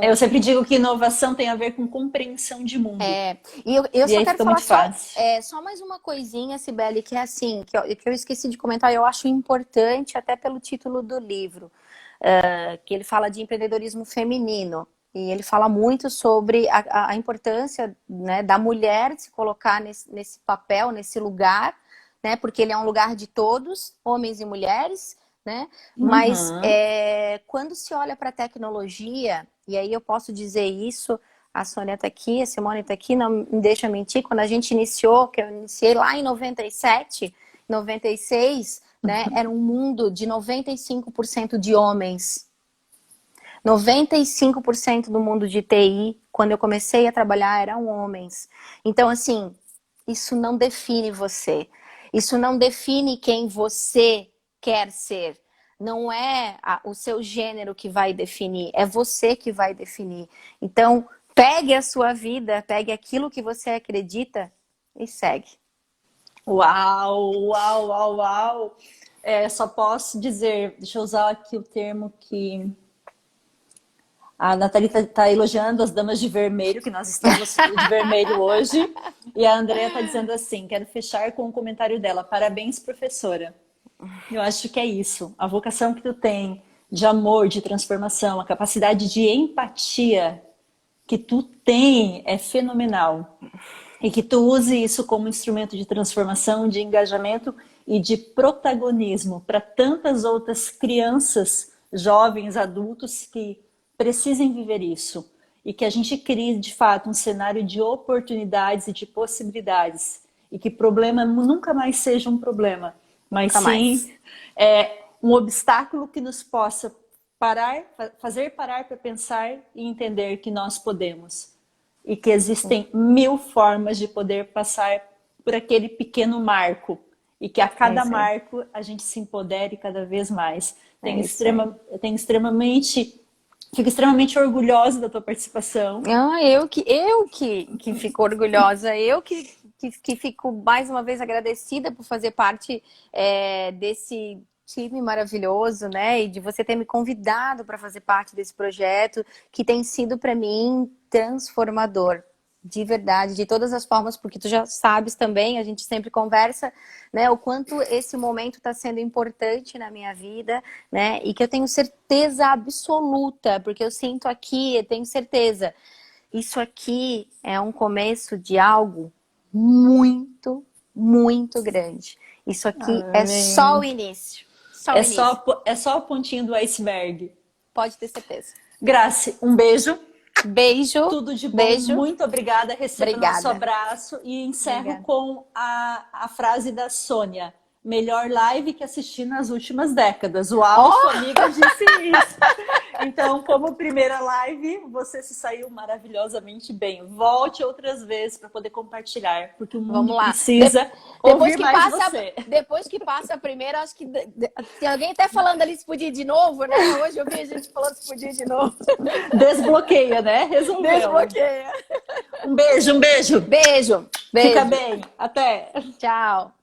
Eu sempre digo que inovação tem a ver com compreensão de mundo. Eu só quero falar só mais uma coisinha, Cibele, que é assim, que eu esqueci de comentar, eu acho importante até pelo título do livro, que ele fala de empreendedorismo feminino. E ele fala muito sobre a importância, né, da mulher se colocar nesse papel, nesse lugar, né, porque ele é um lugar de todos, homens e mulheres, né? Mas quando se olha para a tecnologia, e aí eu posso dizer isso, a Sônia está aqui, a Simone está aqui, não me deixa mentir, quando a gente iniciou, que eu iniciei lá em 97, 96, né, era um mundo de 95% de homens. 95% do mundo de TI, quando eu comecei a trabalhar, eram homens. Então, assim, isso não define você. Isso não define quem você quer ser. Não é o seu gênero que vai definir, é você que vai definir. Então, pegue a sua vida, pegue aquilo que você acredita e segue. Uau, uau, uau, uau. Só posso dizer, deixa eu usar aqui o termo que... A Nathalie está elogiando as damas de vermelho, que nós estamos de vermelho hoje. E a Andrea está dizendo assim, quero fechar com um comentário dela. Parabéns, professora. Eu acho que é isso. A vocação que tu tem de amor, de transformação, a capacidade de empatia que tu tem é fenomenal. E que tu use isso como instrumento de transformação, de engajamento e de protagonismo para tantas outras crianças, jovens, adultos que precisem viver isso. E que a gente crie, de fato, um cenário de oportunidades e de possibilidades. E que problema nunca mais seja um problema, mas Nunca mais. sim um obstáculo que nos possa parar, fazer parar para pensar e entender que nós podemos. E que existem 1000 formas de poder passar por aquele pequeno marco. E que a cada marco a gente se empodere cada vez mais. Fico extremamente orgulhosa da tua participação. Eu que fico orgulhosa, que fico mais uma vez agradecida por fazer parte desse time maravilhoso, né? E de você ter me convidado para fazer parte desse projeto, que tem sido para mim transformador. De verdade, de todas as formas, porque tu já sabes também, a gente sempre conversa, né, o quanto esse momento está sendo importante na minha vida, né, e que eu tenho certeza absoluta, porque eu sinto aqui, eu tenho certeza, isso aqui é um começo de algo muito, muito grande. Isso aqui é só o início. É só o pontinho do iceberg. Pode ter certeza. Grace, um beijo. Beijo. Tudo de bom. Beijo. Muito obrigada. Receba nosso abraço e encerro com a frase da Sônia. Melhor live que assisti nas últimas décadas. Uau, sua amiga disse isso. Então, como primeira live, você se saiu maravilhosamente bem. Volte outras vezes para poder compartilhar, porque o mundo precisa ouvir mais você. Depois que passa a primeira, acho que tem alguém até falando ali se podia ir de novo, né? Hoje eu vi a gente falando se podia ir de novo. Desbloqueia, né? Resolveu. Desbloqueia. Um beijo, um beijo. Beijo. Fica bem. Até. Tchau.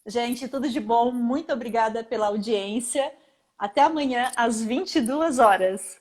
Gente, tudo de bom. Muito obrigada pela audiência. Até amanhã, às 22 horas.